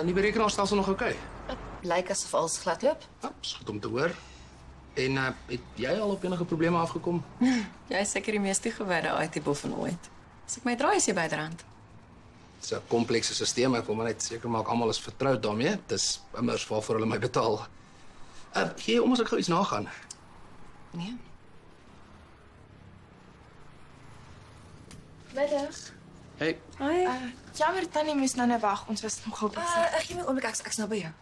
Die berekenaarstelsel nog oké? Lyk asof alles glad loop. Ja, is goed om te hoor. En het jy al op enige probleme afgekom? Jy is seker die mees toegewyde IT-boef van ooit. As ek my draai is jy byderhand. Dit is 'n komplekse stelsel, ek wil maar net seker maak almal is vertroud daarmee. Dis immers waarvoor hulle my betaal. Gee om as ek gou iets nagaan. Nee. Middag. Hey, Hoi. Jammer Tannie moes nou net wag. Ons was nogal besig. Gee my oomblik, ek's nou by jou.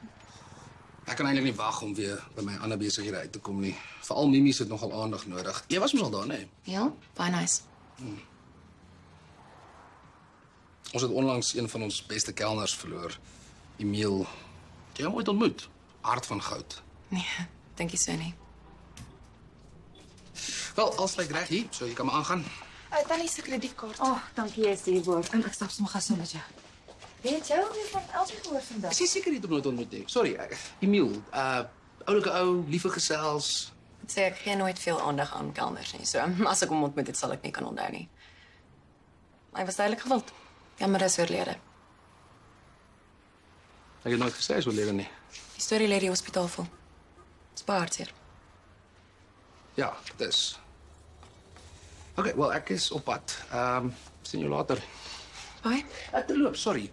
ek kan eintlik nie wag om weer by my ander besighede uit te kom nie. Veral Mimi het nogal aandag nodig. Jy was mos al daar, nee? Ja, baie nice. Ons het onlangs een van ons beste kelners verloor. Emil. Jy hom ooit ontmoet? Hart van goud. Nee, dink jy so nie. Wel, alles lyk reg hier, so jy kan maar aangaan. Tannie se kredietkaart. Dankie jy is hiervoor. Ek stap sommer gou saam met jou. Weet jy hoe van Elsie gehoor vandag? Ek sê seker jy het hom nooit ontmoet nie. Sorry, Emil. Oulike ou, lieve gesels. Ek sê ek gee nooit veel aandag aan kelners nie. So as ek hom ontmoet het, sal ek nie kan onthou nie. Hy was duidelik gewild. Jammer is oorlede. Ek het nooit gesê hy sou lewe nie. Die storie lê die hospitaal vol. Dis baie hartseer. Ja, dis. Okay, wel ek is op pad. Sien jou later. Bye. Terloop, sorry.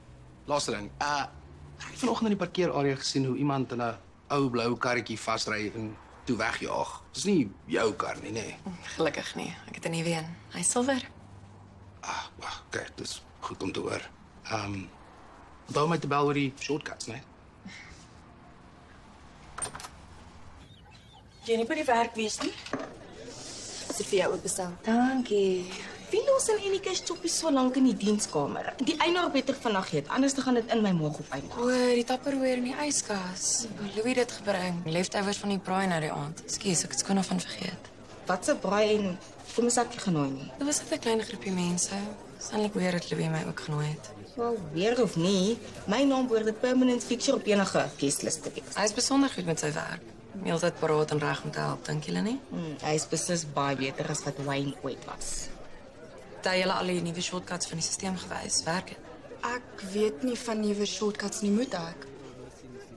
Laaste ding. Ek het vanoggend in die parkeerarea gesien hoe iemand in 'n ou blou karretjie vasry en toe wegjaag. Dis nie jou kar nie, nê? Gelukkig nie. Ek het 'n nuwe een. Hy's silwer. Wag, okay, dis goed om te hoor. Onthou my te bel oor die shortcuts, né? Jy nie by die werk wees nie. Dis vir jou oopbestel. Dankie. Wie los en Enike se choppies so lank in die dienskamer? Die eienaar beter vanaand eet, anders dan gaan dit in my maag op eindig. O, die tupperware in die yskas. Louis het dit gebring. Leftovers van die braai na die aand. Ekskuus, ek het skoon van vergeet. Wat se braai en kom ons ek genooi nie. Dit was net 'n klein groepie mense. Sanlik weer dat Louis my ook genooi het. Wel, weer of nie, my naam behoort 'n permanent feature op enige guestlist te wees. Hy is besonder goed met sy werk. Heeltyd paraat en reg om te help, dink julle nie? Hy is beslis baie beter as wat Wayne ooit was. Het hy julle al die nuwe shortcuts van die stelsel gewys? Werk dit? Ek weet nie van nuwe shortcuts nie, moet ek?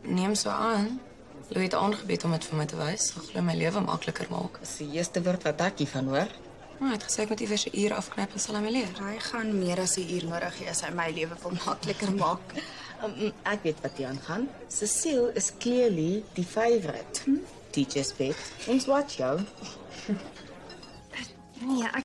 Neem so aan. Louis het aangebied om dit vir my te wys. Sal glo my lewe makliker maak. Dis die eerste woord wat ek hiervan hoor. Maar hy het gesê ek moet iewers 'n uur afknyp en sal hy my leer. Hy gaan meer as 'n uur nodig hê as hy my lewe wil makliker maak. Ek weet wat hier aangaan. Cecile is clearly die favorite. Teacher's pet. Ons watch jou. Nee,